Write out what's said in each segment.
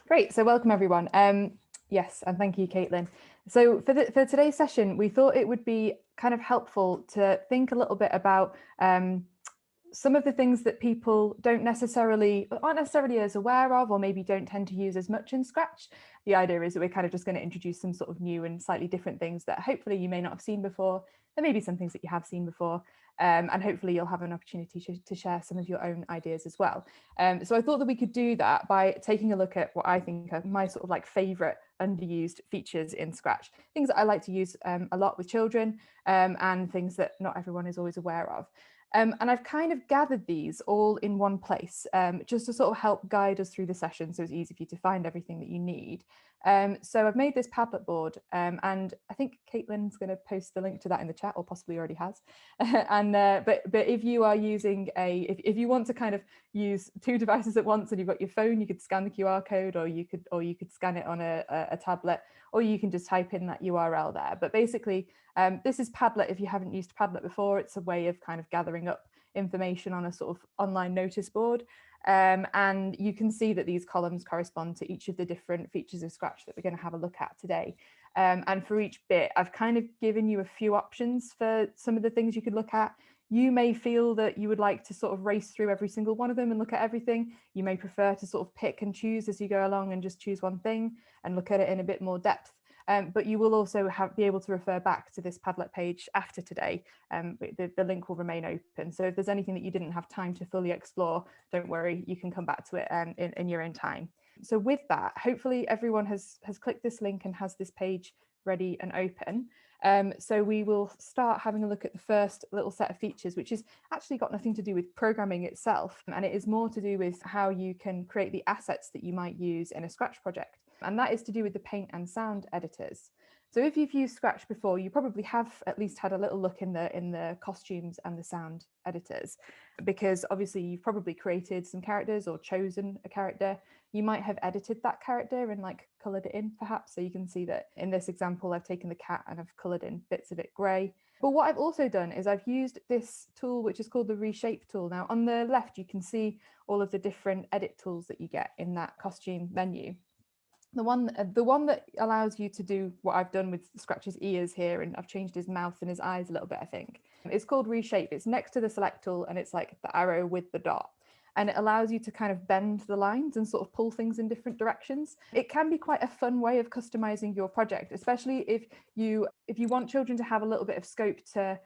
Great, so welcome everyone. Yes, and thank you, Caitlin. So for today's session, we thought it would be kind of helpful to think a little bit about some of the things that people aren't necessarily as aware of, or maybe don't tend to use as much in Scratch. The idea is that we're kind of just going to introduce some sort of new and slightly different things that hopefully you may not have seen before. There may be some things that you have seen before, and hopefully you'll have an opportunity to share some of your own ideas as well. So I thought that we could do that by taking a look at what I think are my sort of like favorite underused features in Scratch, things that I like to use a lot with children, and things that not everyone is always aware of. And I've kind of gathered these all in one place, just to sort of help guide us through the session, so it's easy for you to find everything that you need. So I've made this Padlet board, and I think Caitlin's going to post the link to that in the chat, or possibly already has. And but if you are using if you want to kind of use two devices at once and you've got your phone, you could scan the QR code, or you could scan it on a tablet, or you can just type in that URL there. But basically, this is Padlet. If you haven't used Padlet before, it's a way of kind of gathering up information on a sort of online notice board. And you can see that these columns correspond to each of the different features of Scratch that we're going to have a look at today. And for each bit, I've kind of given you a few options for some of the things you could look at. You may feel that you would like to sort of race through every single one of them and look at everything. You may prefer to sort of pick and choose as you go along and just choose one thing and look at it in a bit more depth. But you will also be able to refer back to this Padlet page after today. The link will remain open. So if there's anything that you didn't have time to fully explore, don't worry, you can come back to it in your own time. So with that, hopefully everyone has clicked this link and has this page ready and open. So we will start having a look at the first little set of features, which is actually got nothing to do with programming itself, and it is more to do with how you can create the assets that you might use in a Scratch project. And that is to do with the paint and sound editors. So if you've used Scratch before, you probably have at least had a little look in the costumes and the sound editors, because obviously you've probably created some characters or chosen a character. You might have edited that character and like coloured it in perhaps. So you can see that in this example, I've taken the cat and I've coloured in bits of it grey. But what I've also done is I've used this tool, which is called the reshape tool. Now on the left, you can see all of the different edit tools that you get in that costume menu. The one that allows you to do what I've done with Scratch's ears here, and I've changed his mouth and his eyes a little bit, I think. It's called Reshape. It's next to the select tool, and it's like the arrow with the dot. And it allows you to kind of bend the lines and sort of pull things in different directions. It can be quite a fun way of customizing your project, especially if you want children to have a little bit of scope to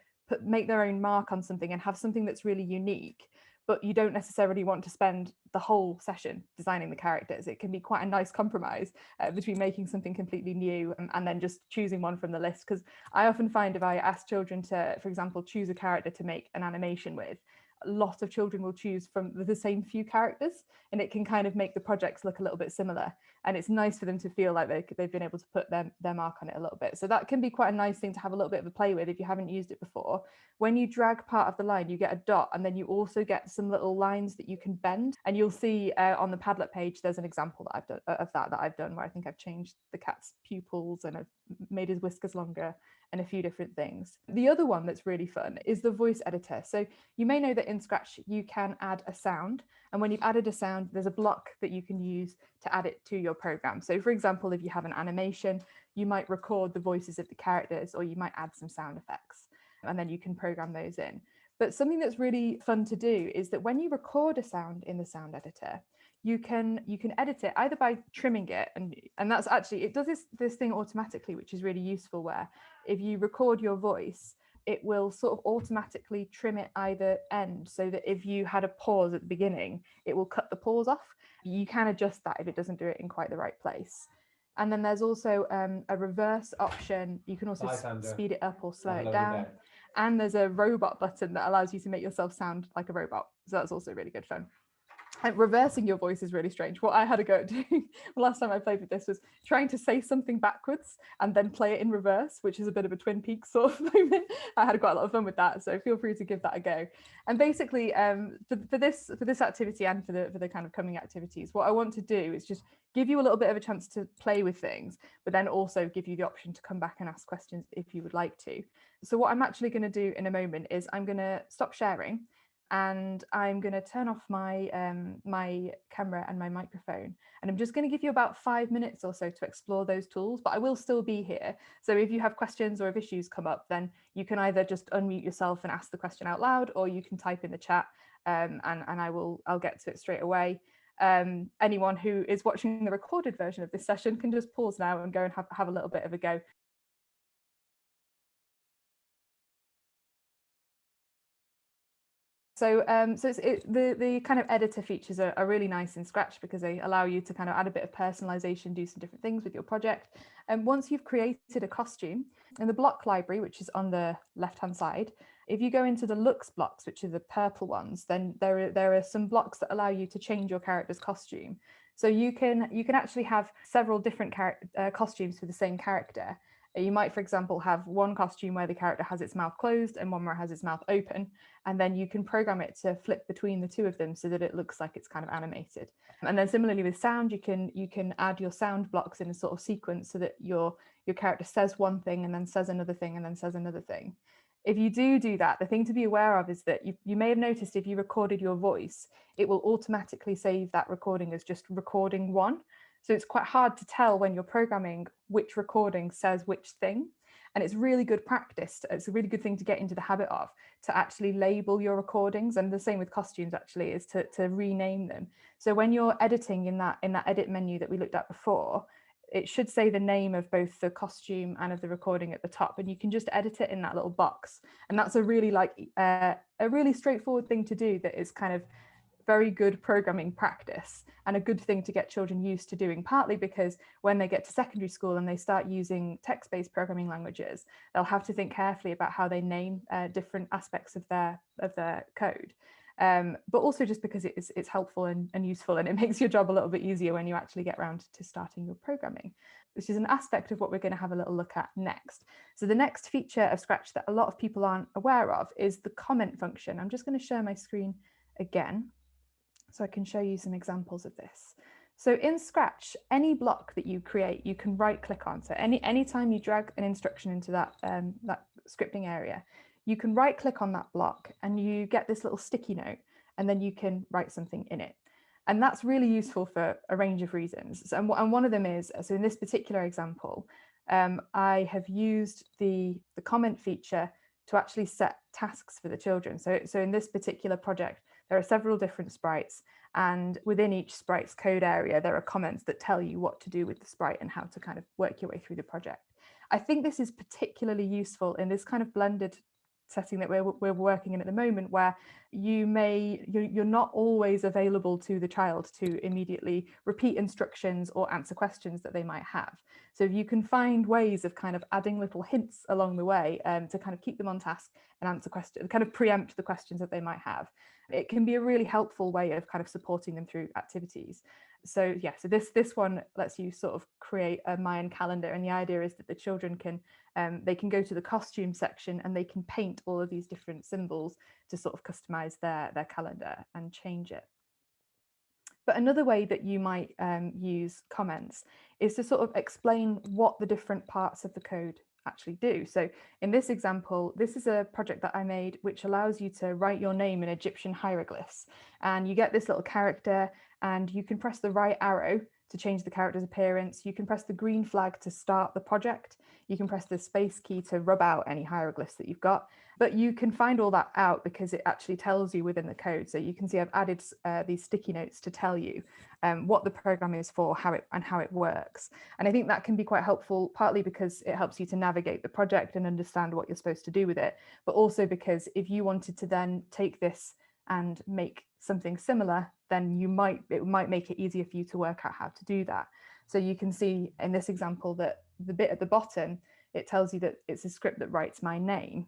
make their own mark on something and have something that's really unique, but you don't necessarily want to spend the whole session designing the characters. It can be quite a nice compromise between making something completely new and then just choosing one from the list. Because I often find if I ask children to, for example, choose a character to make an animation with, a lot of children will choose from the same few characters, and it can kind of make the projects look a little bit similar. And it's nice for them to feel like they've been able to put their mark on it a little bit. So that can be quite a nice thing to have a little bit of a play with if you haven't used it before. When you drag part of the line, you get a dot, and then you also get some little lines that you can bend. And you'll see on the Padlet page, there's an example that I've done of that I've done, where I think I've changed the cat's pupils and I've made his whiskers longer and a few different things. The other one that's really fun is the voice editor. So you may know that in Scratch you can add a sound, and when you've added a sound, there's a block that you can use to add it to your program. So for example, if you have an animation, you might record the voices of the characters, or you might add some sound effects, and then you can program those in. But something that's really fun to do is that when you record a sound in the sound editor, you can edit it either by trimming it, and that's actually, it does this thing automatically, which is really useful, where if you record your voice, it will sort of automatically trim it either end, so that if you had a pause at the beginning, it will cut the pause off. You can adjust that if it doesn't do it in quite the right place. And then there's also a reverse option. You can also speed it up or slow it down. And there's a robot button that allows you to make yourself sound like a robot. So that's also really good fun. And reversing your voice is really strange. What I had a go at doing last time I played with this was trying to say something backwards and then play it in reverse, which is a bit of a Twin Peaks sort of moment. I had quite a lot of fun with that, so feel free to give that a go. And basically, for this activity and for the kind of coming activities, what I want to do is just give you a little bit of a chance to play with things, but then also give you the option to come back and ask questions if you would like to. So what I'm actually going to do in a moment is I'm going to stop sharing. and I'm going to turn off my my camera and my microphone, and I'm just going to give you about 5 minutes or so to explore those tools, but I will still be here. So if you have questions or if issues come up, then you can either just unmute yourself and ask the question out loud, or you can type in the chat, and I'll get to it straight away. Anyone who is watching the recorded version of this session can just pause now and go and have a little bit of a go. So, the kind of editor features are really nice in Scratch because they allow you to kind of add a bit of personalization, do some different things with your project. And once you've created a costume, in the block library, which is on the left-hand side, if you go into the looks blocks, which are the purple ones, then there are some blocks that allow you to change your character's costume. So you can actually have several different costumes for the same character. You might, for example, have one costume where the character has its mouth closed and one where it has its mouth open, and then you can program it to flip between the two of them so that it looks like it's kind of animated. And then similarly with sound, you can add your sound blocks in a sort of sequence so that your character says one thing and then says another thing and then says another thing. If you do that, the thing to be aware of is that you may have noticed if you recorded your voice, it will automatically save that recording as just recording one. So it's quite hard to tell when you're programming which recording says which thing. And it's really good practice. It's a really good thing to get into the habit of, to actually label your recordings. And the same with costumes actually, is to rename them. So when you're editing in that edit menu that we looked at before, it should say the name of both the costume and of the recording at the top, and you can just edit it in that little box. And that's a really a really straightforward thing to do that is kind of very good programming practice and a good thing to get children used to doing, partly because when they get to secondary school and they start using text-based programming languages, they'll have to think carefully about how they name different aspects of their code. But also just because it's helpful and useful, and it makes your job a little bit easier when you actually get around to starting your programming, which is an aspect of what we're going to have a little look at next. So the next feature of Scratch that a lot of people aren't aware of is the comment function. I'm just going to share my screen again, so I can show you some examples of this. So in Scratch, any block that you create, you can right click on. So anytime you drag an instruction into that scripting area, you can right click on that block and you get this little sticky note, and then you can write something in it. And that's really useful for a range of reasons. And one of them is, so in this particular example, I have used the comment feature to actually set tasks for the children. So in this particular project, there are several different sprites, and within each sprite's code area, there are comments that tell you what to do with the sprite and how to kind of work your way through the project. I think this is particularly useful in this kind of blended setting that we're working in at the moment, where you're not always available to the child to immediately repeat instructions or answer questions that they might have. So if you can find ways of kind of adding little hints along the way to kind of keep them on task and answer questions, kind of preempt the questions that they might have, it can be a really helpful way of kind of supporting them through activities. So yeah, so this one lets you sort of create a Mayan calendar, and the idea is that the children can they can go to the costume section and they can paint all of these different symbols to sort of customize their calendar and change it. But another way that you might use comments is to sort of explain what the different parts of the code actually do. So in this example, this is a project that I made which allows you to write your name in Egyptian hieroglyphs, and you get this little character, and you can press the right arrow to change the character's appearance. You can press the green flag to start the project. You can press the space key to rub out any hieroglyphs that you've got, but you can find all that out because it actually tells you within the code. So you can see I've added these sticky notes to tell you what the program is for, how it works. And I think that can be quite helpful, partly because it helps you to navigate the project and understand what you're supposed to do with it, but also because if you wanted to then take this and make something similar, then it might make it easier for you to work out how to do that. So you can see in this example that the bit at the bottom, it tells you that it's a script that writes my name,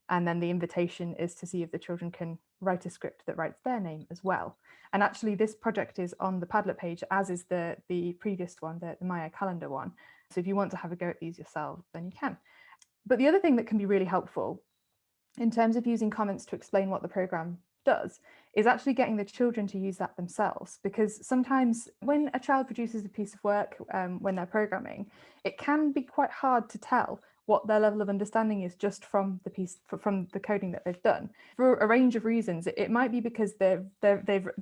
and then the invitation is to see if the children can write a script that writes their name as well. And actually this project is on the Padlet page, as is the previous one, the Maya calendar one. So if you want to have a go at these yourself, then you can. But the other thing that can be really helpful in terms of using comments to explain what the program does is actually getting the children to use that themselves, because sometimes when a child produces a piece of work when they're programming, it can be quite hard to tell what their level of understanding is just from the coding that they've done, for a range of reasons. It might be because they've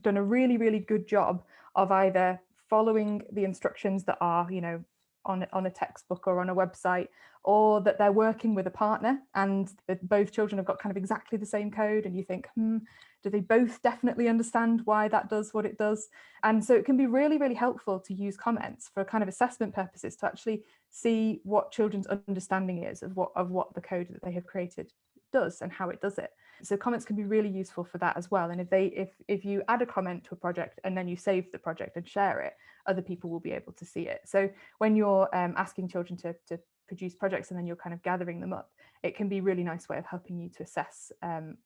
done a really, really good job of either following the instructions that are, you know, on a textbook or on a website, or that they're working with a partner and both children have got kind of exactly the same code, and you think, do they both definitely understand why that does what it does? And so it can be really, really helpful to use comments for kind of assessment purposes, to actually see what children's understanding is of what the code that they have created does and how it does it. So comments can be really useful for that as well. And if you add a comment to a project and then you save the project and share it, other people will be able to see it. So when you're asking children to produce projects and then you're kind of gathering them up, it can be a really nice way of helping you to assess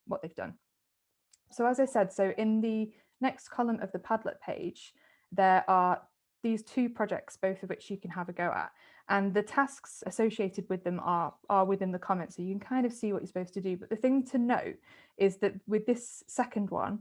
what they've done. So as I said, so in the next column of the Padlet page, there are these two projects, both of which you can have a go at. And the tasks associated with them are within the comments, so you can kind of see what you're supposed to do. But the thing to note is that with this second one,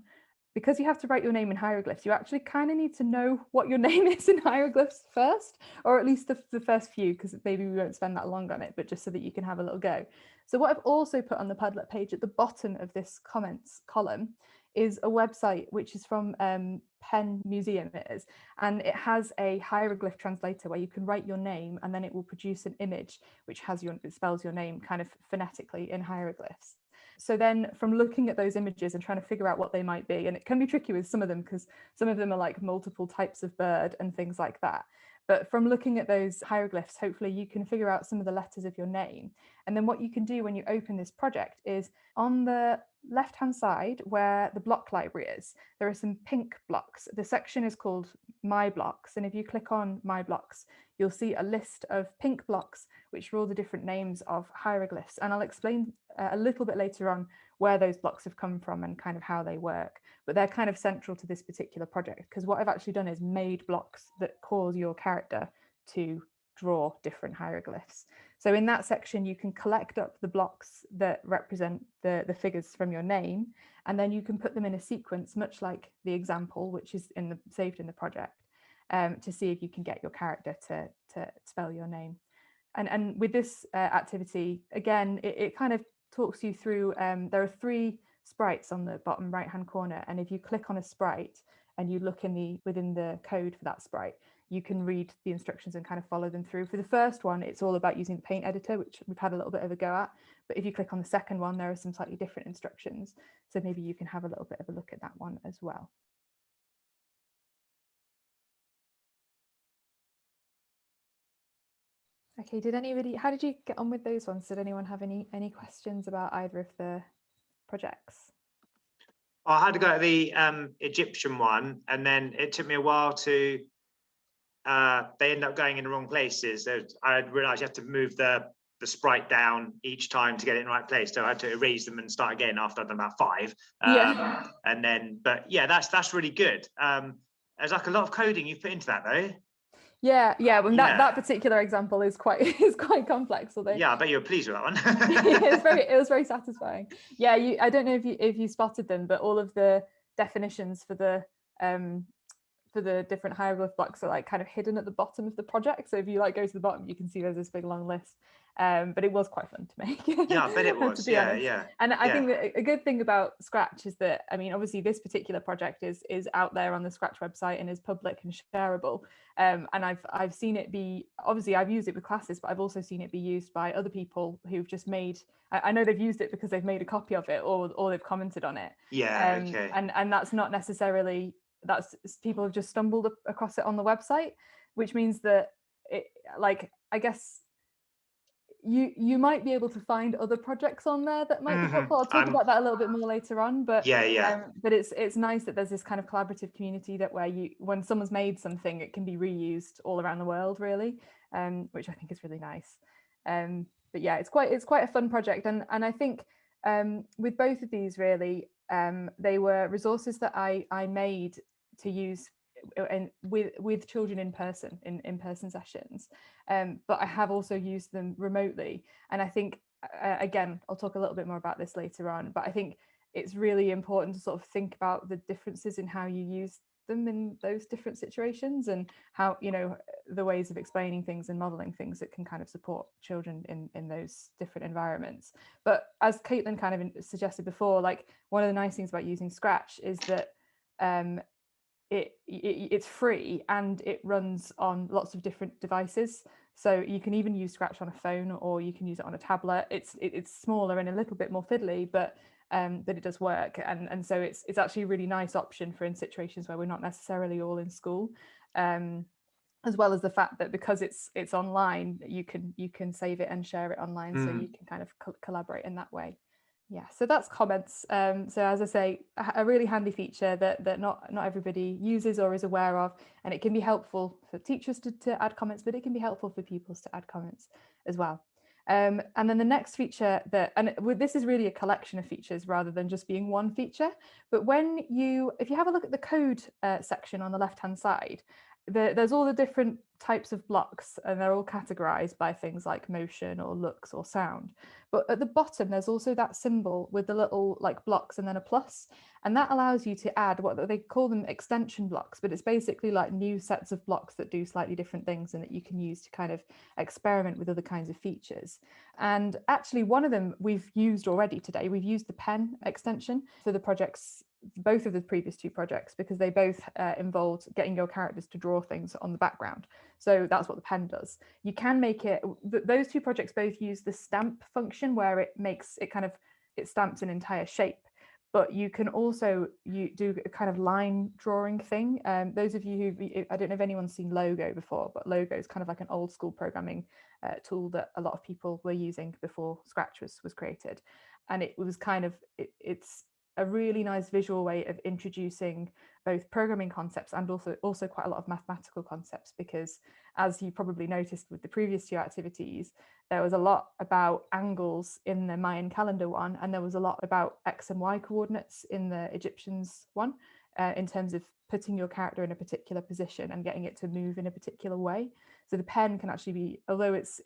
because you have to write your name in hieroglyphs, you actually kind of need to know what your name is in hieroglyphs first, or at least the first few, because maybe we won't spend that long on it, but just so that you can have a little go. So what I've also put on the Padlet page at the bottom of this comments column is a website which is from Penn Museum, it is, and it has a hieroglyph translator where you can write your name and then it will produce an image which has it spells your name kind of phonetically in hieroglyphs. So then from looking at those images and trying to figure out what they might be, and it can be tricky with some of them because some of them are like multiple types of bird and things like that. But from looking at those hieroglyphs, hopefully you can figure out some of the letters of your name. And then what you can do when you open this project is on the left-hand side where the block library is, there are some pink blocks. The section is called My Blocks. And if you click on My Blocks, you'll see a list of pink blocks, which are all the different names of hieroglyphs. And I'll explain a little bit later on where those blocks have come from and kind of how they work. But they're kind of central to this particular project, because what I've actually done is made blocks that cause your character to draw different hieroglyphs. So in that section, you can collect up the blocks that represent the figures from your name, and then you can put them in a sequence, much like the example, which is saved in the project, to see if you can get your character to spell your name. And with this activity, again, it kind of talks you through, there are 3 sprites on the bottom right-hand corner, and if you click on a sprite and you look within the code for that sprite, you can read the instructions and kind of follow them through. For the first one, it's all about using the paint editor, which we've had a little bit of a go at. But if you click on the second one, there are some slightly different instructions. So maybe you can have a little bit of a look at that one as well. Okay, how did you get on with those ones? Did anyone have any questions about either of the projects? I had to go to the Egyptian one, and then it took me a while to they end up going in the wrong places. So I realized you have to move the sprite down each time to get it in the right place. So I had to erase them and start again after I'd done about 5. Yeah. And then, but yeah, that's really good. There's like a lot of coding you've put into that though. Yeah. Well, that particular example is quite complex. Although yeah, I bet you were pleased with that one. it was very satisfying. Yeah, I don't know if you spotted them, but all of the definitions for the different hieroglyph blocks are like kind of hidden at the bottom of the project. So if you like go to the bottom, you can see there's this big long list. But it was quite fun to make. Yeah, I bet it was. Yeah. And I think that a good thing about Scratch is that, I mean, obviously this particular project is out there on the Scratch website and is public and shareable. And I've seen it be, obviously I've used it with classes, but I've also seen it be used by other people who've just made, I know they've used it because they've made a copy of it or they've commented on it. Yeah, okay. And that's not necessarily, that's people have just stumbled across it on the website, which means that it, like, I guess you might be able to find other projects on there that might be helpful. I'll talk about that a little bit more later on, but but it's nice that there's this kind of collaborative community that where when someone's made something, it can be reused all around the world, really, which I think is really nice. But yeah, it's quite a fun project, and I think with both of these, really, they were resources that I made to use with children in person sessions, but I have also used them remotely, and I think again I'll talk a little bit more about this later on, but I think it's really important to sort of think about the differences in how you use them in those different situations, and how, you know, the ways of explaining things and modeling things that can kind of support children in those different environments. But as Caitlin kind of suggested before, like one of the nice things about using Scratch is that it's free and it runs on lots of different devices. So you can even use Scratch on a phone, or you can use it on a tablet. It's smaller and a little bit more fiddly, but it does work. And so it's actually a really nice option for in situations where we're not necessarily all in school. As well as the fact that because it's online, you can save it and share it online, so you can kind of collaborate in that way. Yeah, so that's comments. So as I say, a really handy feature that not everybody uses or is aware of, and it can be helpful for teachers to add comments, but it can be helpful for pupils to add comments as well. And then the next feature this is really a collection of features rather than just being one feature. But if you have a look at the code section on the left-hand side, there's all the different types of blocks, and they're all categorized by things like motion or looks or sound. But at the bottom, there's also that symbol with the little like blocks and then a plus, and that allows you to add what they call them extension blocks, but it's basically like new sets of blocks that do slightly different things and that you can use to kind of experiment with other kinds of features. And actually one of them we've used already today. We've used the pen extension for the projects, both of the previous two projects, because they both involved getting your characters to draw things on the background. So that's what the pen does. You can make it, those two projects both use the stamp function, where it stamps an entire shape. But you can also do a kind of line drawing thing. Those of you I don't know if anyone's seen Logo before, but Logo is kind of like an old school programming tool that a lot of people were using before Scratch was created. And it was kind of, it's a really nice visual way of introducing both programming concepts and also quite a lot of mathematical concepts, because as you probably noticed with the previous two activities, there was a lot about angles in the Mayan calendar one, and there was a lot about X and Y coordinates in the Egyptians one, in terms of putting your character in a particular position and getting it to move in a particular way. So the pen can actually be, although it's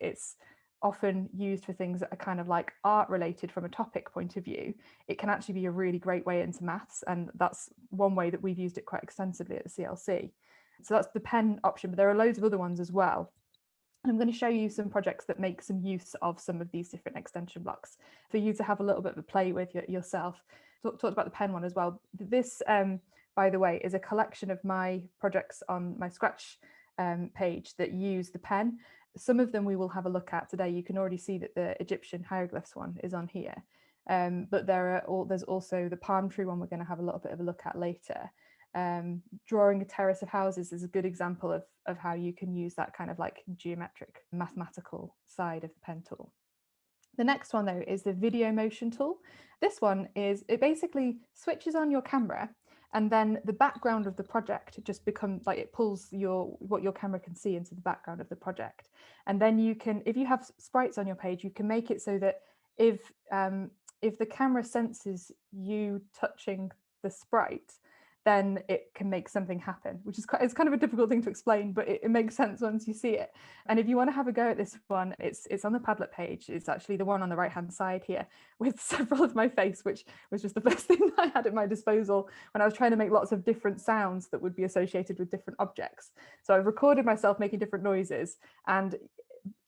often used for things that are kind of like art related from a topic point of view, it can actually be a really great way into maths, and that's one way that we've used it quite extensively at the CLC. So that's the pen option, but there are loads of other ones as well. And I'm going to show you some projects that make some use of some of these different extension blocks for you to have a little bit of a play with yourself. Talked about the pen one as well. This, by the way, is a collection of my projects on my Scratch page that use the pen. Some of them we will have a look at today. You can already see that the Egyptian hieroglyphs one is on here, but there's also the palm tree one we're going to have a little bit of a look at later. Drawing a terrace of houses is a good example of how you can use that kind of like geometric mathematical side of the pen tool. The next one though is the video motion tool. This one it basically switches on your camera, and then the background of the project just becomes like, it pulls what your camera can see into the background of the project. And then you can, if you have sprites on your page, you can make it so that if the camera senses you touching the sprite, then it can make something happen, which is it's kind of a difficult thing to explain, but it makes sense once you see it. And if you want to have a go at this one, it's on the Padlet page. It's actually the one on the right hand side here with several of my face, which was just the first thing that I had at my disposal when I was trying to make lots of different sounds that would be associated with different objects. So I've recorded myself making different noises, and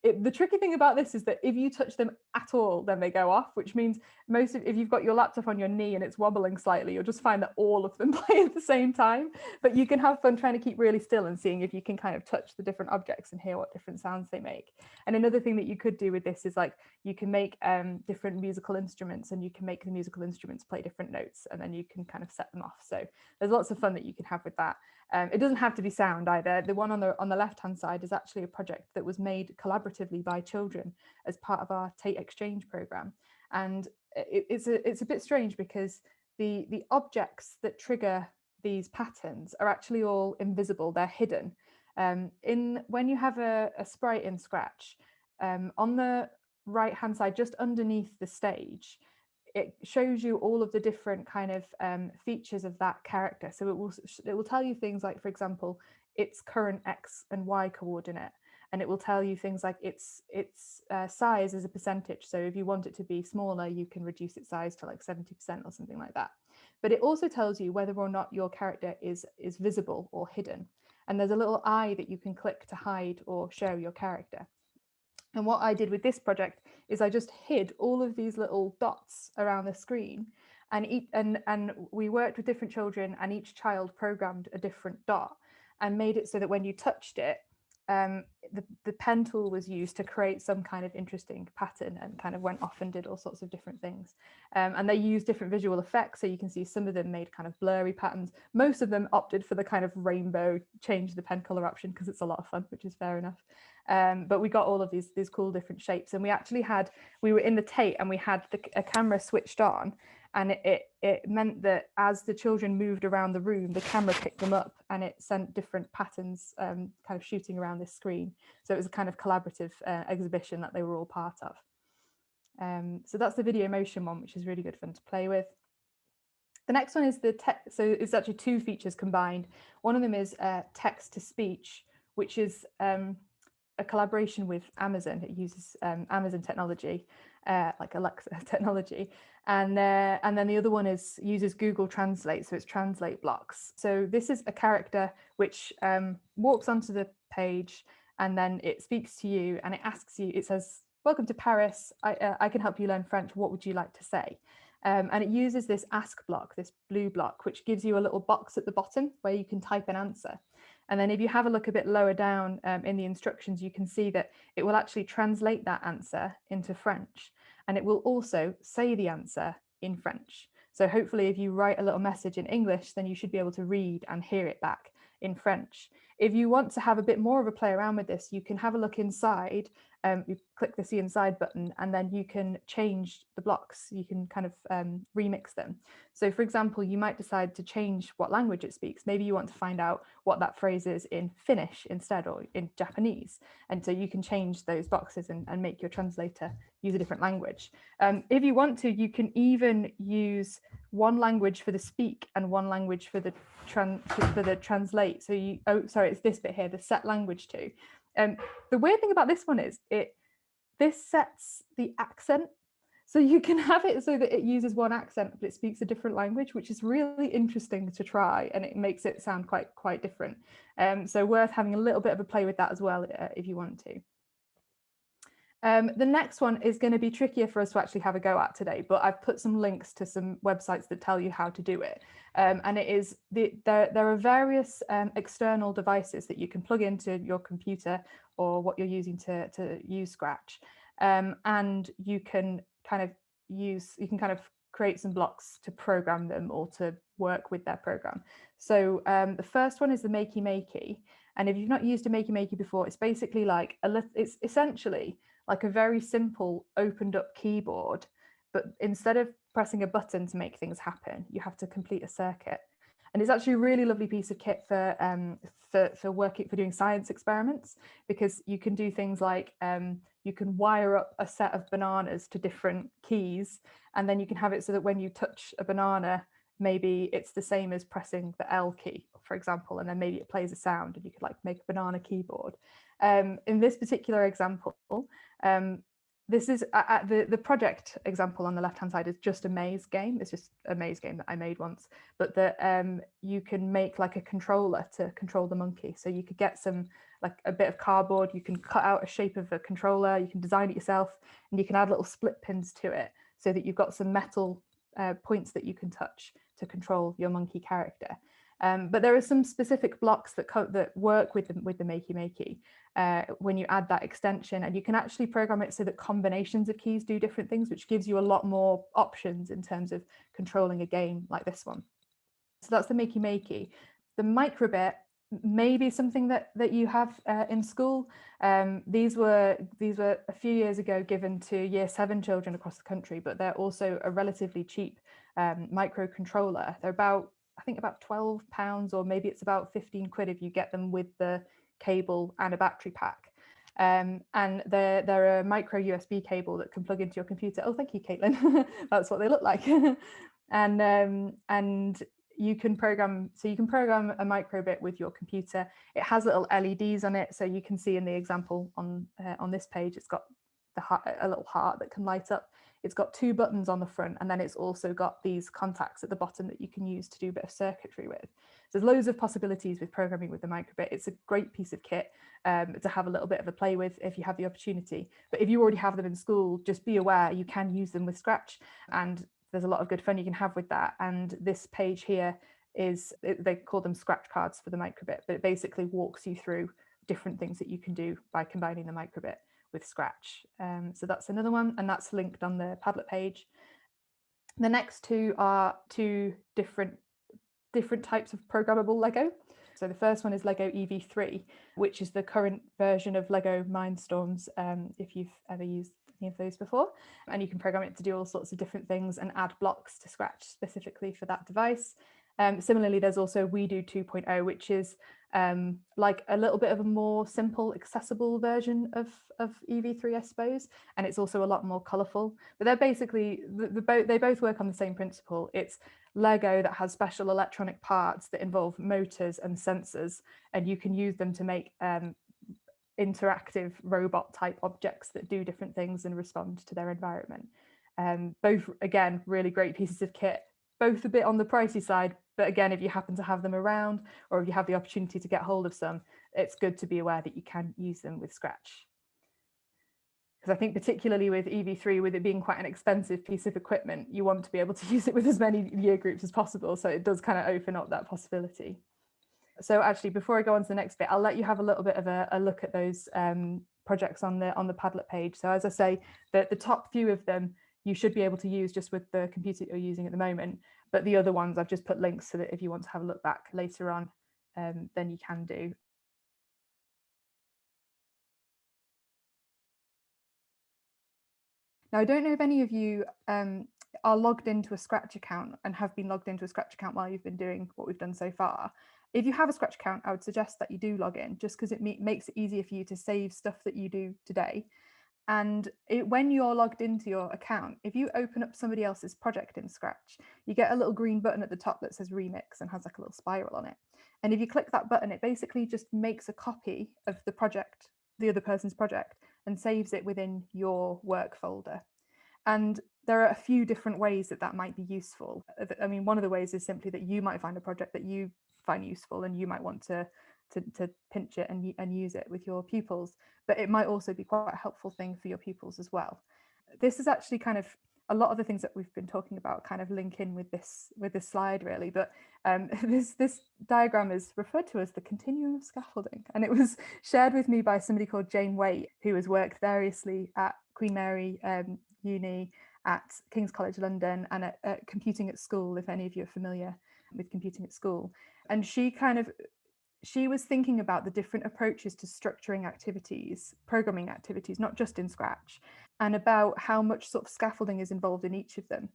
the tricky thing about this is that if you touch them at all, then they go off, which means if you've got your laptop on your knee and it's wobbling slightly, you'll just find that all of them play at the same time. But you can have fun trying to keep really still and seeing if you can kind of touch the different objects and hear what different sounds they make. And another thing that you could do with this is like, you can make different musical instruments, and you can make the musical instruments play different notes, and then you can kind of set them off. So there's lots of fun that you can have with that. It doesn't have to be sound either. The one on the left hand side is actually a project that was made collaboratively by children as part of our Tate Exchange program, and it's a bit strange because the objects that trigger these patterns are actually all invisible. They're hidden. When you have a sprite in Scratch, on the right hand side, just underneath the stage, it shows you all of the different kind of features of that character. So it will tell you things like, for example, its current X and Y coordinate, and it will tell you things like its size as a percentage. So if you want it to be smaller, you can reduce its size to like 70% or something like that. but it also tells you whether or not your character is visible or hidden. And there's a little eye that you can click to hide or show your character. And what I did with this project is I just hid all of these little dots around the screen, and we worked with different children, and each child programmed a different dot and made it so that when you touched it, the pen tool was used to create some kind of interesting pattern, and kind of went off and did all sorts of different things. And they used different visual effects, so you can see some of them made kind of blurry patterns. Most of them opted for the kind of rainbow, change the pen color option, because it's a lot of fun, which is fair enough. But we got all of these cool different shapes, and we were in the Tate, and we had a camera switched on, and it meant that as the children moved around the room, the camera picked them up and it sent different patterns kind of shooting around this screen. So it was a kind of collaborative exhibition that they were all part of. So that's the video motion one, which is really good fun to play with. The next one is the text. So it's actually two features combined. One of them is text to speech, which is a collaboration with Amazon. It uses Amazon technology, like Alexa technology, and then the other one uses Google Translate, so it's translate blocks. So this is a character which walks onto the page, and then it speaks to you, and it asks you. It says, "Welcome to Paris. I can help you learn French. What would you like to say?" And it uses this ask block, this blue block, which gives you a little box at the bottom where you can type an answer. And then if you have a look a bit lower down in the instructions, you can see that it will actually translate that answer into French, and it will also say the answer in French. So hopefully if you write a little message in English, then you should be able to read and hear it back in French. If you want to have a bit more of a play around with this, you can have a look inside. You click the See Inside button, and then you can change the blocks. You can kind of remix them. So for example, you might decide to change what language it speaks. Maybe you want to find out what that phrase is in Finnish instead, or in Japanese. And so you can change those boxes and make your translator use a different language. If you want to, you can even use one language for the speak and one language for the translate. So it's this bit here, the set language to. The weird thing about this one is this sets the accent. So you can have it so that it uses one accent, but it speaks a different language, which is really interesting to try, and it makes it sound quite different. So worth having a little bit of a play with that as well, if you want to. The next one is going to be trickier for us to actually have a go at today, but I've put some links to some websites that tell you how to do it. And it is there are various external devices that you can plug into your computer or what you're using to use Scratch, and you can kind of create some blocks to program them or to work with their program. So the first one is the Makey Makey, and if you've not used a Makey Makey before, it's basically like it's essentially like a very simple opened up keyboard, but instead of pressing a button to make things happen, you have to complete a circuit. And it's actually a really lovely piece of kit for doing science experiments, because you can do things like you can wire up a set of bananas to different keys, and then you can have it so that when you touch a banana, maybe it's the same as pressing the L key, for example, and then maybe it plays a sound, and you could like make a banana keyboard. In this particular example, this is the project example on the left hand side is just a maze game. It's just a maze game that I made once, but that you can make like a controller to control the monkey. So you could get a bit of cardboard, you can cut out a shape of a controller, you can design it yourself, and you can add little split pins to it so that you've got some metal points that you can touch to control your monkey character. But there are some specific blocks that work with the Makey Makey when you add that extension, and you can actually program it so that combinations of keys do different things, which gives you a lot more options in terms of controlling a game like this one. So that's the Makey Makey. The microbit may be something that you have in school. These were a few years ago given to Year 7 children across the country, but they're also a relatively cheap microcontroller. They're about £12, or maybe it's about 15 quid if you get them with the cable and a battery pack. And they're a micro USB cable that can plug into your computer. Oh, thank you, Caitlin. That's what they look like. And you can program a microbit with your computer. It has little LEDs on it, so you can see in the example on this page, it's got a little heart that can light up. It's got 2 buttons on the front, and then it's also got these contacts at the bottom that you can use to do a bit of circuitry with. So there's loads of possibilities with programming with the microbit. It's a great piece of kit to have a little bit of a play with if you have the opportunity. But if you already have them in school, just be aware you can use them with Scratch, and there's a lot of good fun you can have with that. And this page here they call them scratch cards for the microbit, but it basically walks you through different things that you can do by combining the microbit with Scratch. So that's another one, and that's linked on the Padlet page. The next 2 are 2 different types of programmable Lego. So the first one is Lego EV3, which is the current version of Lego Mindstorms, if you've ever used any of those before. And you can program it to do all sorts of different things and add blocks to Scratch specifically for that device. Similarly, there's also We Do 2.0, which is like a little bit of a more simple, accessible version of EV3, I suppose, and it's also a lot more colourful. But they're basically they both work on the same principle. It's Lego that has special electronic parts that involve motors and sensors, and you can use them to make interactive robot type objects that do different things and respond to their environment. Both, again, really great pieces of kit, both a bit on the pricey side, but again, if you happen to have them around, or if you have the opportunity to get hold of some, it's good to be aware that you can use them with Scratch. Because I think particularly with EV3, with it being quite an expensive piece of equipment, you want to be able to use it with as many year groups as possible. So it does kind of open up that possibility. So actually, before I go on to the next bit, I'll let you have a little bit of a look at those projects on the Padlet page. So as I say, the top few of them you should be able to use just with the computer you're using at the moment. But the other ones I've just put links so that if you want to have a look back later on, then you can do. Now, I don't know if any of you are logged into a Scratch account and have been logged into a Scratch account while you've been doing what we've done so far. If you have a Scratch account, I would suggest that you do log in, just because it makes it easier for you to save stuff that you do today. And when you're logged into your account, if you open up somebody else's project in Scratch, you get a little green button at the top that says remix and has like a little spiral on it. And if you click that button, it basically just makes a copy of the project, the other person's project, and saves it within your work folder. And there are a few different ways that might be useful. I mean, one of the ways is simply that you might find a project that you find useful and you might want to pinch it and use it with your pupils, but it might also be quite a helpful thing for your pupils as well. This is actually kind of a lot of the things that we've been talking about kind of link in with this slide really, but this diagram is referred to as the continuum of scaffolding, and it was shared with me by somebody called Jane Waite, who has worked variously at Queen Mary Uni, at King's College London, and at Computing at School, if any of you are familiar with Computing at School. And she was thinking about the different approaches to structuring activities, programming activities, not just in Scratch, and about how much sort of scaffolding is involved in each of them.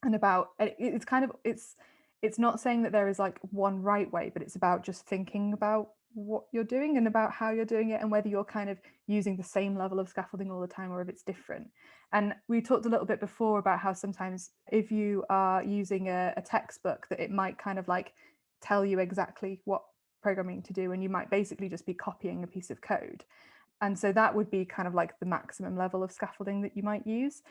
And about it's not saying that there is like one right way, but it's about just thinking about what you're doing and about how you're doing it, and whether you're kind of using the same level of scaffolding all the time or if it's different. And we talked a little bit before about how sometimes if you are using a textbook, that it might kind of like tell you exactly what programming to do, and you might basically just be copying a piece of code. And so that would be kind of like the maximum level of scaffolding that you might use.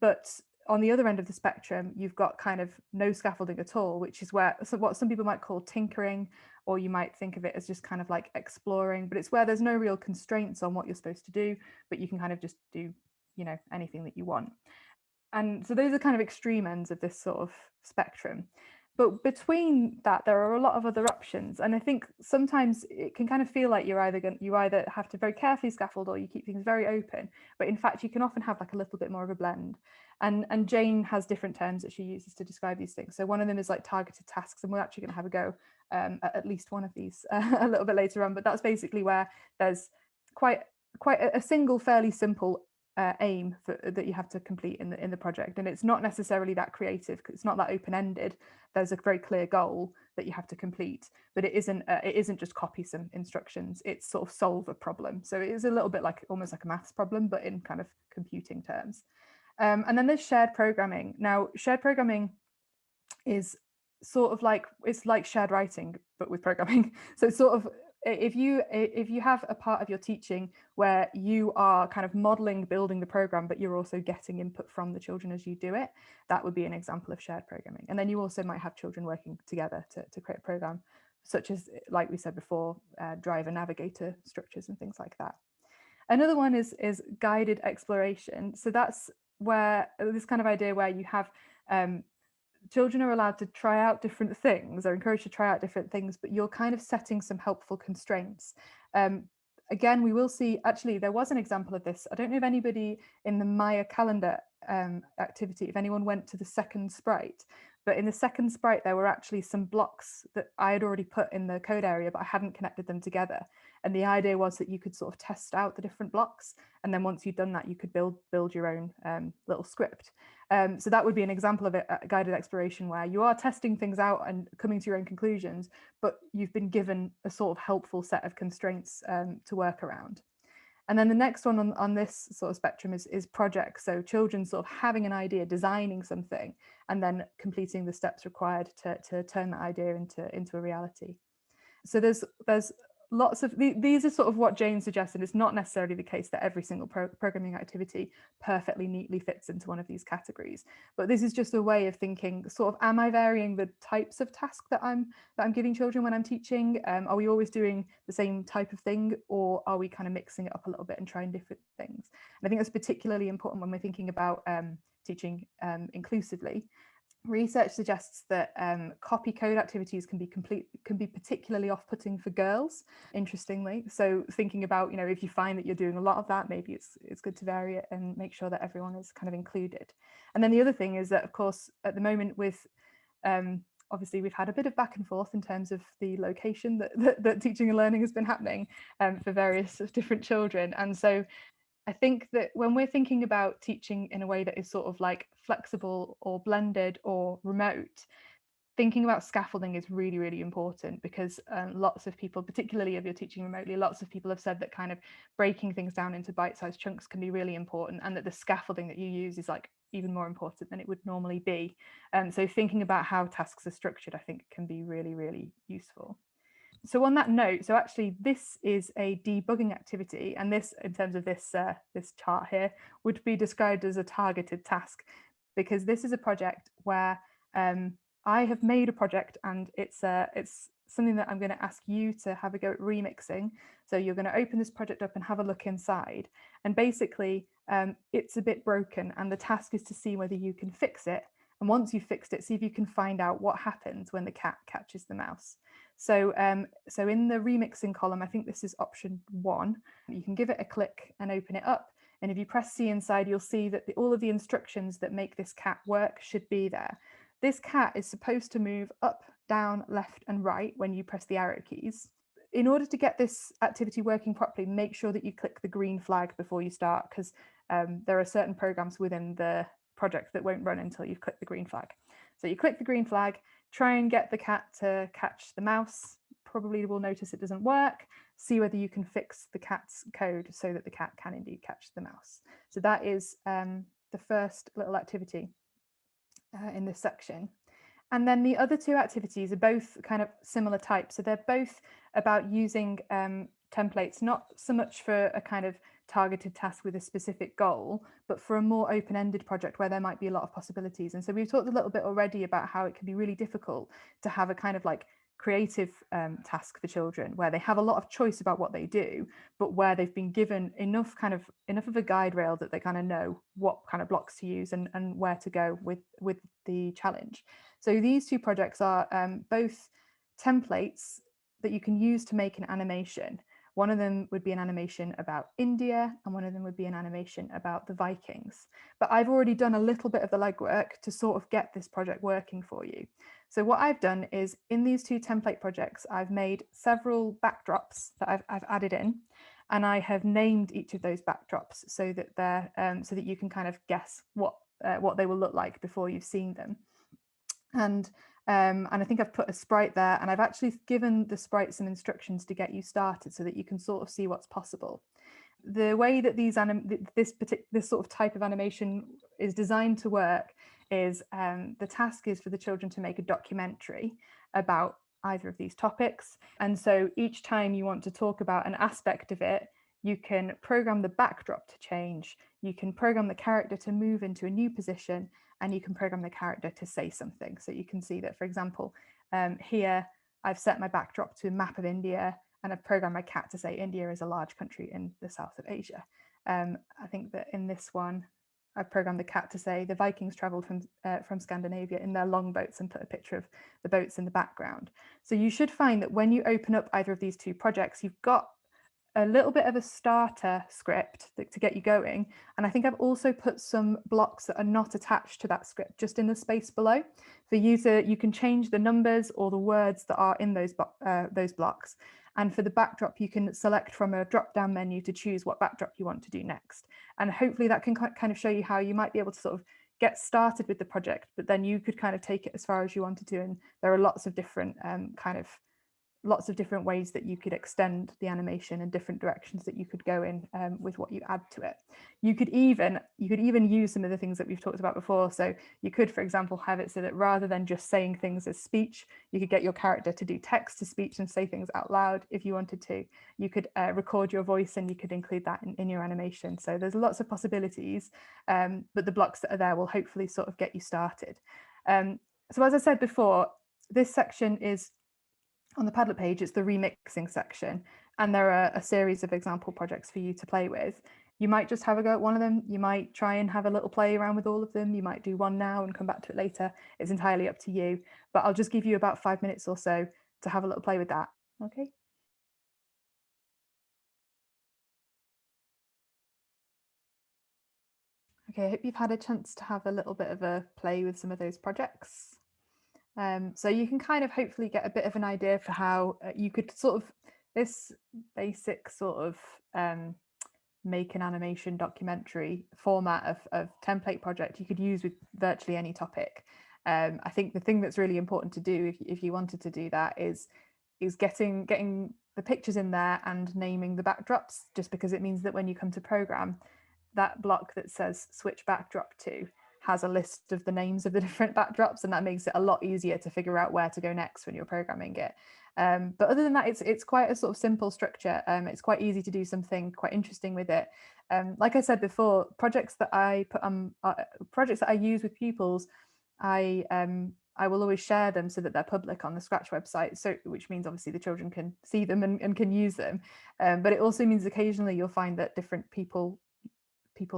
But on the other end of the spectrum, you've got kind of no scaffolding at all, which is what some people might call tinkering, or you might think of it as just kind of like exploring, but it's where there's no real constraints on what you're supposed to do, but you can kind of just do, you know, anything that you want. And so those are kind of extreme ends of this sort of spectrum. But between that, there are a lot of other options. And I think sometimes it can kind of feel like you either have to very carefully scaffold or you keep things very open. But in fact, you can often have like a little bit more of a blend. And Jane has different terms that she uses to describe these things. So one of them is like targeted tasks, and we're actually going to have a go at least one of these a little bit later on. But that's basically where there's quite a single, fairly simple aim that you have to complete in the project, and it's not necessarily that creative, it's not that open-ended. There's a very clear goal that you have to complete, but it isn't just copy some instructions, it's sort of solve a problem. So it is a little bit like almost like a maths problem, but in kind of computing terms. And then there's shared programming. Now, shared programming is sort of like, it's like shared writing but with programming. So it's sort of if you have a part of your teaching where you are kind of modeling building the program, but you're also getting input from the children as you do it, that would be an example of shared programming. And then you also might have children working together to create a program, such as, like we said before, driver navigator structures and things like that. Another one is guided exploration. So that's where this kind of idea where you have children are allowed to try out different things, are encouraged to try out different things, but you're kind of setting some helpful constraints. Again, we will see, actually, there was an example of this. I don't know if anybody in the Maya calendar activity, if anyone went to the second sprite, but in the second sprite, there were actually some blocks that I had already put in the code area, but I hadn't connected them together. And the idea was that you could sort of test out the different blocks. And then once you'd done that, you could build your own little script. So that would be an example of a guided exploration where you are testing things out and coming to your own conclusions, but you've been given a sort of helpful set of constraints to work around. And then the next one on this sort of spectrum is projects. So children sort of having an idea, designing something, and then completing the steps required to turn that idea into a reality. So there's lots of these are sort of what Jane suggested. It's not necessarily the case that every single programming activity perfectly neatly fits into one of these categories, but this is just a way of thinking sort of, am I varying the types of task that I'm giving children when I'm teaching? Are we always doing the same type of thing, or are we kind of mixing it up a little bit and trying different things? And I think that's particularly important when we're thinking about teaching inclusively. Research suggests that copy code activities can be particularly off-putting for girls, interestingly. So thinking about, if you find that you're doing a lot of that, maybe it's good to vary it and make sure that everyone is kind of included. And then the other thing is that, of course, at the moment with obviously we've had a bit of back and forth in terms of the location that teaching and learning has been happening for various different children. And so I think that when we're thinking about teaching in a way that is sort of like flexible or blended or remote, thinking about scaffolding is really, really important, because lots of people, particularly if you're teaching remotely, lots of people have said that kind of breaking things down into bite-sized chunks can be really important, and that the scaffolding that you use is like even more important than it would normally be. So thinking about how tasks are structured, I think, can be really, really useful. So on that note, so actually this is a debugging activity, and this, in terms of this this chart here, would be described as a targeted task, because this is a project where I have made a project, and it's something that I'm going to ask you to have a go at remixing. So you're going to open this project up and have a look inside, and basically it's a bit broken, and the task is to see whether you can fix it. And once you've fixed it, see if you can find out what happens when the cat catches the mouse. So so in the remixing column, I think this is option 1, you can give it a click and open it up. And if you press C inside, you'll see that all of the instructions that make this cat work should be there. This cat is supposed to move up, down, left, and right when you press the arrow keys. In order to get this activity working properly, make sure that you click the green flag before you start, because there are certain programs within the project that won't run until you've clicked the green flag. So you click the green flag, try and get the cat to catch the mouse. Probably will notice it doesn't work. See whether you can fix the cat's code so that the cat can indeed catch the mouse. So that is the first little activity in this section. And then the other 2 activities are both kind of similar types. So they're both about using templates, not so much for a kind of targeted task with a specific goal, but for a more open-ended project where there might be a lot of possibilities. And so we've talked a little bit already about how it can be really difficult to have a kind of like creative task for children where they have a lot of choice about what they do, but where they've been given enough of a guide rail that they kind of know what kind of blocks to use and where to go with the challenge. So these 2 projects are both templates that you can use to make an animation. One of them would be an animation about India, and one of them would be an animation about the Vikings. But I've already done a little bit of the legwork to sort of get this project working for you. So what I've done is, in these 2 template projects, I've made several backdrops that I've added in, and I have named each of those backdrops so that they're so that you can kind of guess what they will look like before you've seen them. And I think I've put a sprite there, and I've actually given the sprite some instructions to get you started so that you can sort of see what's possible. The way that this sort of type of animation is designed to work is the task is for the children to make a documentary about either of these topics. And so each time you want to talk about an aspect of it, you can program the backdrop to change, you can program the character to move into a new position, and you can program the character to say something. So you can see that, for example, here I've set my backdrop to a map of India, and I've programmed my cat to say India is a large country in the south of Asia. I think that in this one, I've programmed the cat to say the Vikings traveled from Scandinavia in their longboats, and put a picture of the boats in the background. So you should find that when you open up either of these two projects, you've got a little bit of a starter script to get you going. And I think I've also put some blocks that are not attached to that script just in the space below. For you can change the numbers or the words that are in those blocks. And for the backdrop, you can select from a drop-down menu to choose what backdrop you want to do next. And hopefully that can kind of show you how you might be able to sort of get started with the project, but then you could kind of take it as far as you wanted to. And there are lots of different lots of different ways that you could extend the animation, and different directions that you could go in with what you add to it. You could even use some of the things that we've talked about before. So you could, for example, have it so that rather than just saying things as speech, you could get your character to do text to speech and say things out loud if you wanted to. You could record your voice, and you could include that in your animation. So there's lots of possibilities, but the blocks that are there will hopefully sort of get you started. So as I said before, this section is on the Padlet page. It's the remixing section, and there are a series of example projects for you to play with. You might just have a go at one of them. You might try and have a little play around with all of them. You might do one now and come back to it later. It's entirely up to you, but I'll just give you about 5 minutes or so to have a little play with that. Okay. Okay, I hope you've had a chance to have a little bit of a play with some of those projects. So you can kind of hopefully get a bit of an idea for how you could sort of, this basic sort of make an animation documentary format of template project you could use with virtually any topic. I think the thing that's really important to do if you wanted to do that is getting the pictures in there and naming the backdrops, just because it means that when you come to program, that block that says switch backdrop to has a list of the names of the different backdrops, and that makes it a lot easier to figure out where to go next when you're programming it. But other than that, it's quite a sort of simple structure. It's quite easy to do something quite interesting with it. Like I said before, projects that I put projects that I use with pupils, I will always share them so that they're public on the Scratch website, so which means obviously the children can see them and can use them. But it also means occasionally you'll find that different people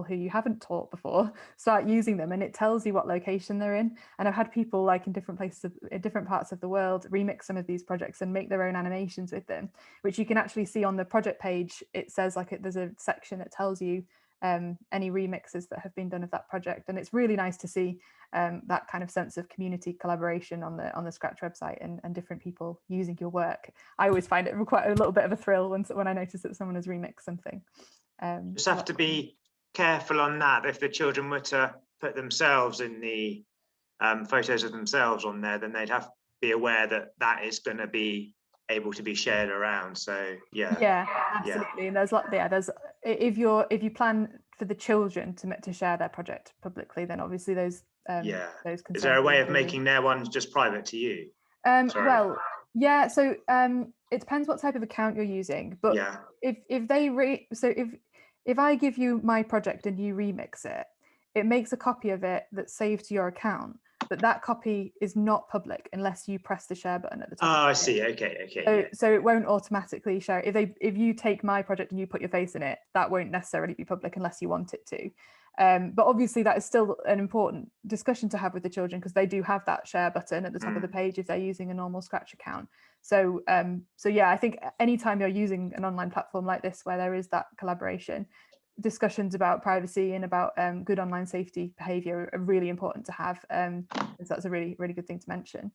who you haven't taught before start using them, and it tells you what location they're in. And I've had people like in different places, in different parts of the world, remix some of these projects and make their own animations with them, which you can actually see on the project page. It says like there's a section that tells you any remixes that have been done of that project, and it's really nice to see that kind of sense of community collaboration on the Scratch website and different people using your work. I always find it quite a little bit of a thrill when I notice that someone has remixed something. Just have to be careful on that. If the children were to put themselves in the photos of themselves on there, then they'd have to be aware that that is going to be able to be shared around. So yeah, absolutely. And there's if you plan for the children to share their project publicly, then obviously those concerns. Is there a way of making their ones just private to you? Well, yeah, so it depends what type of account you're using, but if they if I give you my project and you remix it, it makes a copy of it that's saved to your account, but that copy is not public unless you press the share button at the top. Oh, I see. Okay. So it won't automatically share. If you take my project and you put your face in it, that won't necessarily be public unless you want it to. But obviously that is still an important discussion to have with the children, because they do have that share button at the top of the page if they're using a normal Scratch account. So yeah, I think anytime you're using an online platform like this where there is that collaboration, discussions about privacy and about good online safety behavior are really important to have. So that's a really, really good thing to mention.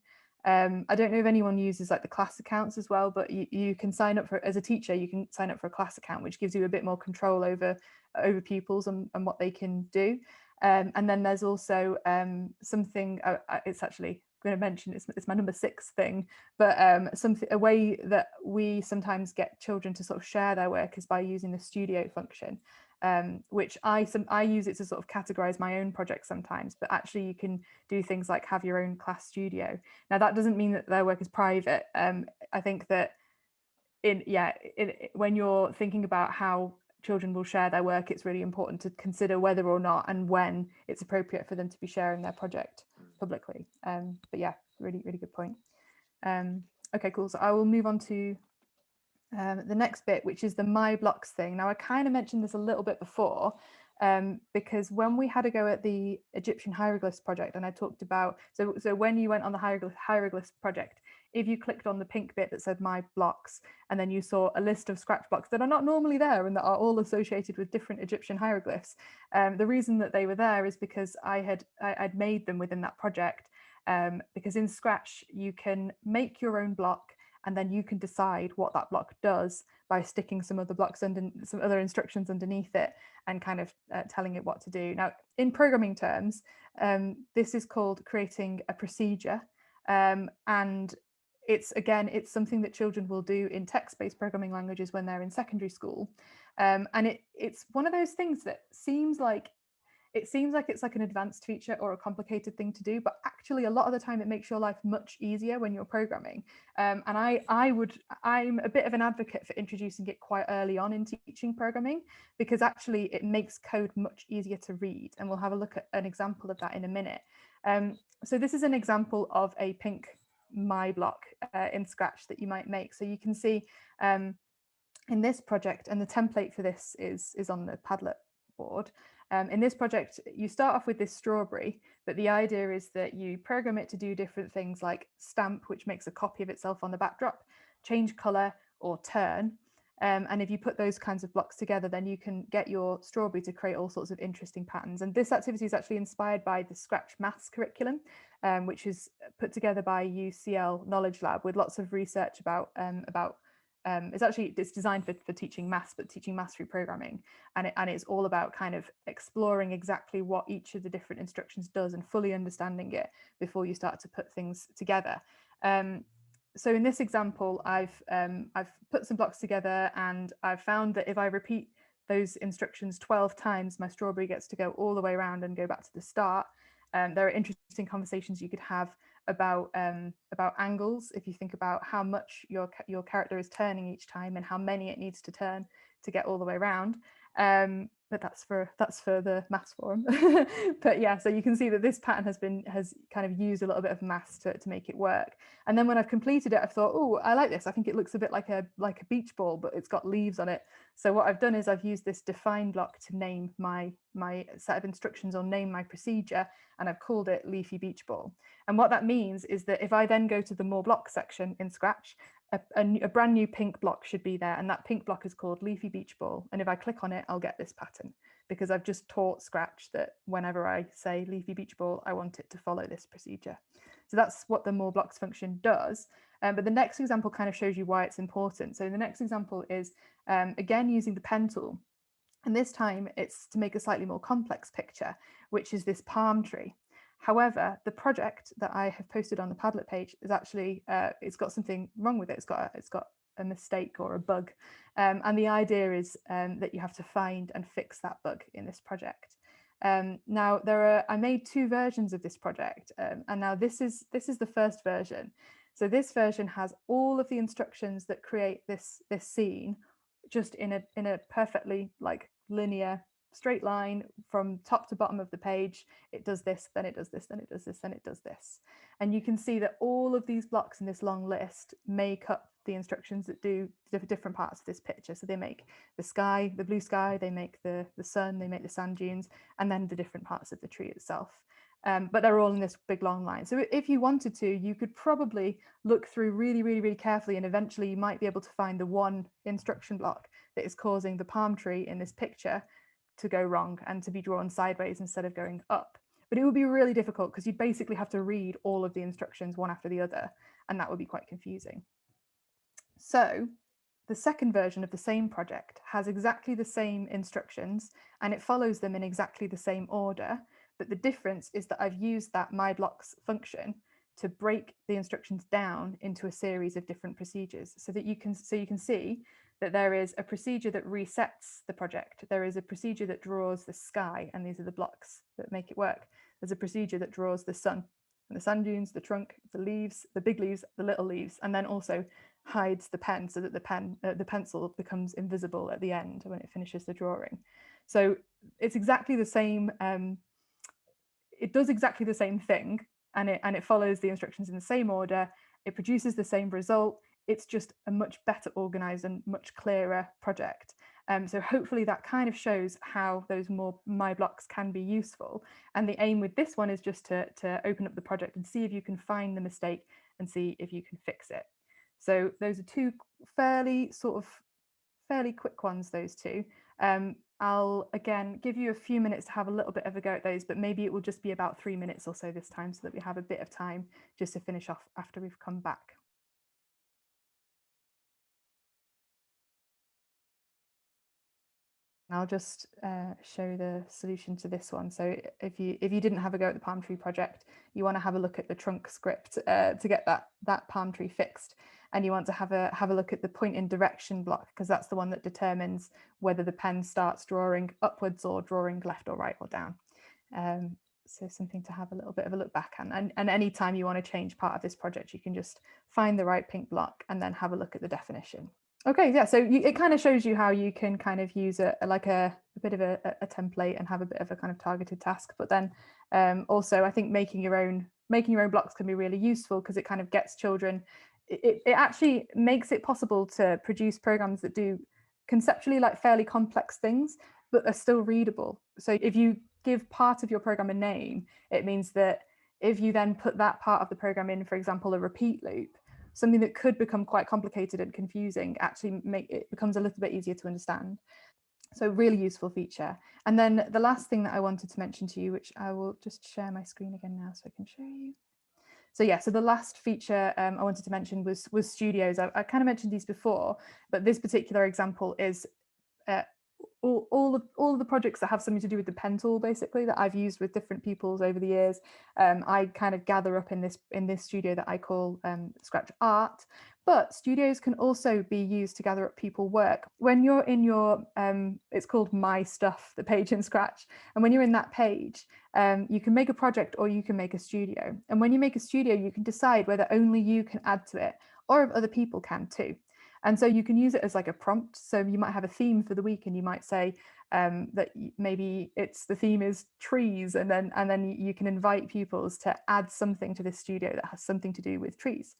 I don't know if anyone uses like the class accounts as well, but you can sign up for, as a teacher, you can sign up for a class account, which gives you a bit more control over pupils and what they can do. And then there's also something, it's actually going to mention, it's my number 6 thing, but a way that we sometimes get children to sort of share their work is by using the studio function. which I use it to sort of categorize my own projects sometimes, but actually you can do things like have your own class studio. Now that doesn't mean that their work is private. I think that when you're thinking about how children will share their work, it's really important to consider whether or not and when it's appropriate for them to be sharing their project publicly. But yeah, really, really good point. Okay, cool. So I will move on to the next bit, which is the My Blocks thing. Now, I kind of mentioned this a little bit before, because when we had a go at the Egyptian hieroglyphs project, and I talked about, so when you went on the hieroglyphs project, if you clicked on the pink bit that said My Blocks, and then you saw a list of scratch blocks that are not normally there and that are all associated with different Egyptian hieroglyphs, the reason that they were there is because I'd made them within that project, because in Scratch you can make your own block, and then you can decide what that block does by sticking some other blocks under some other instructions underneath it and kind of telling it what to do. Now, in programming terms, this is called creating a procedure, and it's something that children will do in text-based programming languages when they're in secondary school, and it's one of those things that seems like it's like an advanced feature or a complicated thing to do, but actually a lot of the time it makes your life much easier when you're programming. And I'm a bit of an advocate for introducing it quite early on in teaching programming, because actually it makes code much easier to read. And we'll have a look at an example of that in a minute. So this is an example of a pink My block in Scratch that you might make. So you can see in this project, and the template for this is on the Padlet board. In this project, you start off with this strawberry, but the idea is that you program it to do different things like stamp, which makes a copy of itself on the backdrop, change color, or turn. And if you put those kinds of blocks together, then you can get your strawberry to create all sorts of interesting patterns. And this activity is actually inspired by the Scratch Maths curriculum, which is put together by UCL Knowledge Lab with lots of research about it's designed for teaching maths, but teaching maths through programming, and it's all about kind of exploring exactly what each of the different instructions does and fully understanding it before you start to put things together. So in this example, I've put some blocks together, and I've found that if I repeat those instructions 12 times, my strawberry gets to go all the way around and go back to the start. There are interesting conversations you could have about angles, if you think about how much your character is turning each time and how many it needs to turn to get all the way around. But that's for the maths forum. But yeah, so you can see that this pattern has kind of used a little bit of maths to make it work. And then when I've completed it, I thought, oh, I like this. I think it looks a bit like a beach ball, but it's got leaves on it. So what I've done is I've used this define block to name my set of instructions or name my procedure, and I've called it Leafy Beach Ball. And what that means is that if I then go to the more blocks section in Scratch, a brand new pink block should be there, and that pink block is called Leafy Beach Ball. And if I click on it, I'll get this pattern, because I've just taught Scratch that whenever I say Leafy Beach Ball, I want it to follow this procedure. So that's what the more blocks function does. But the next example kind of shows you why it's important. So the next example is, again, using the pen tool. And this time it's to make a slightly more complex picture, which is this palm tree. However, the project that I have posted on the Padlet page is actually, it's got something wrong with it. It's got a mistake or a bug. And the idea is that you have to find and fix that bug in this project. Now I made two versions of this project, and now this is the first version. So this version has all of the instructions that create this scene just in a perfectly like linear straight line from top to bottom of the page. It does this, then it does this, then it does this, then it does this. And you can see that all of these blocks in this long list make up the instructions that do different parts of this picture. So they make the sky, the blue sky, they make the sun, they make the sand dunes, and then the different parts of the tree itself. But they're all in this big long line. So if you wanted to, you could probably look through really, really, really carefully, and eventually you might be able to find the one instruction block that is causing the palm tree in this picture to go wrong and to be drawn sideways instead of going up. But it would be really difficult because you'd basically have to read all of the instructions one after the other, and that would be quite confusing. So the second version of the same project has exactly the same instructions, and it follows them in exactly the same order. But the difference is that I've used that myblocks function to break the instructions down into a series of different procedures, so that you can see that there is a procedure that resets the project. There is a procedure that draws the sky, and these are the blocks that make it work. There's a procedure that draws the sun, and the sand dunes, the trunk, the leaves, the big leaves, the little leaves, and then also hides the pen so that the pencil becomes invisible at the end when it finishes the drawing. So it's exactly the same. It does exactly the same thing, and it follows the instructions in the same order. It produces the same result. It's just a much better organized and much clearer project. So hopefully that kind of shows how those more My Blocks can be useful. And the aim with this one is just to open up the project and see if you can find the mistake and see if you can fix it. So those are two fairly quick ones, those two. I'll again give you a few minutes to have a little bit of a go at those, but maybe it will just be about 3 minutes or so this time so that we have a bit of time just to finish off after we've come back. I'll just show the solution to this one. So if you didn't have a go at the palm tree project, you want to have a look at the trunk script to get that palm tree fixed. And you want to have a look at the point in direction block, because that's the one that determines whether the pen starts drawing upwards or drawing left or right or down. So something to have a little bit of a look back at. And any time you want to change part of this project, you can just find the right pink block and then have a look at the definition. Okay, yeah, so it kind of shows you how you can kind of use a bit of a template and have a bit of a kind of targeted task. But then also I think making your own blocks can be really useful, because it kind of gets children, it actually makes it possible to produce programs that do conceptually like fairly complex things, but are still readable. So if you give part of your program a name, it means that if you then put that part of the program in, for example, a repeat loop, something that could become quite complicated and confusing actually becomes a little bit easier to understand. So really useful feature. And then the last thing that I wanted to mention to you, which I will just share my screen again now so I can show you. So yeah, so the last feature I wanted to mention was studios. I kind of mentioned these before, but this particular example is all of the projects that have something to do with the pen tool, basically, that I've used with different pupils over the years. I kind of gather up in this studio that I call Scratch Art. But studios can also be used to gather up pupil work. When you're in your, it's called My Stuff, the page in Scratch. And when you're in that page, you can make a project or you can make a studio. And when you make a studio, you can decide whether only you can add to it or if other people can too. And so you can use it as like a prompt. So you might have a theme for the week, and you might say that maybe the theme is trees, and then you can invite pupils to add something to this studio that has something to do with trees.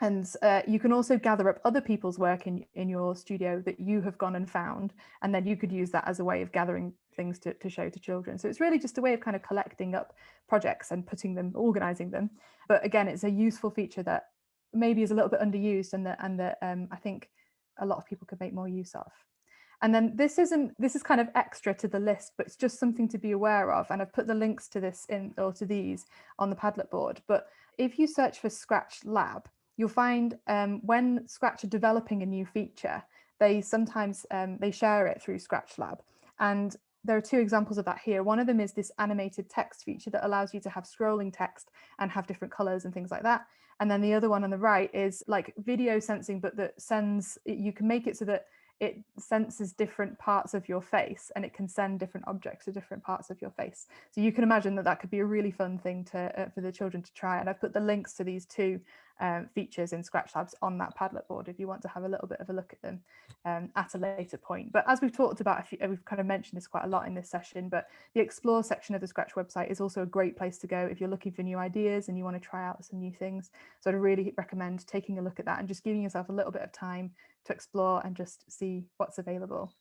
And you can also gather up other people's work in your studio that you have gone and found, and then you could use that as a way of gathering things to show to children. So it's really just a way of kind of collecting up projects and organizing them. But again, it's a useful feature that maybe is a little bit underused, and that I think a lot of people could make more use of. And then this is kind of extra to the list, but it's just something to be aware of. And I've put the links to this to these on the Padlet board. But if you search for Scratch Lab, you'll find when Scratch are developing a new feature, they sometimes they share it through Scratch Lab. And there are two examples of that here. One of them is this animated text feature that allows you to have scrolling text and have different colors and things like that. And then the other one on the right is like video sensing, but you can make it so that it senses different parts of your face, and it can send different objects to different parts of your face. So you can imagine that could be a really fun thing for the children to try. And I've put the links to these two features in Scratch Labs on that Padlet board if you want to have a little bit of a look at them at a later point. But as we've talked about, we've kind of mentioned this quite a lot in this session, but the Explore section of the Scratch website is also a great place to go if you're looking for new ideas and you want to try out some new things. So I'd really recommend taking a look at that and just giving yourself a little bit of time to explore and just see what's available.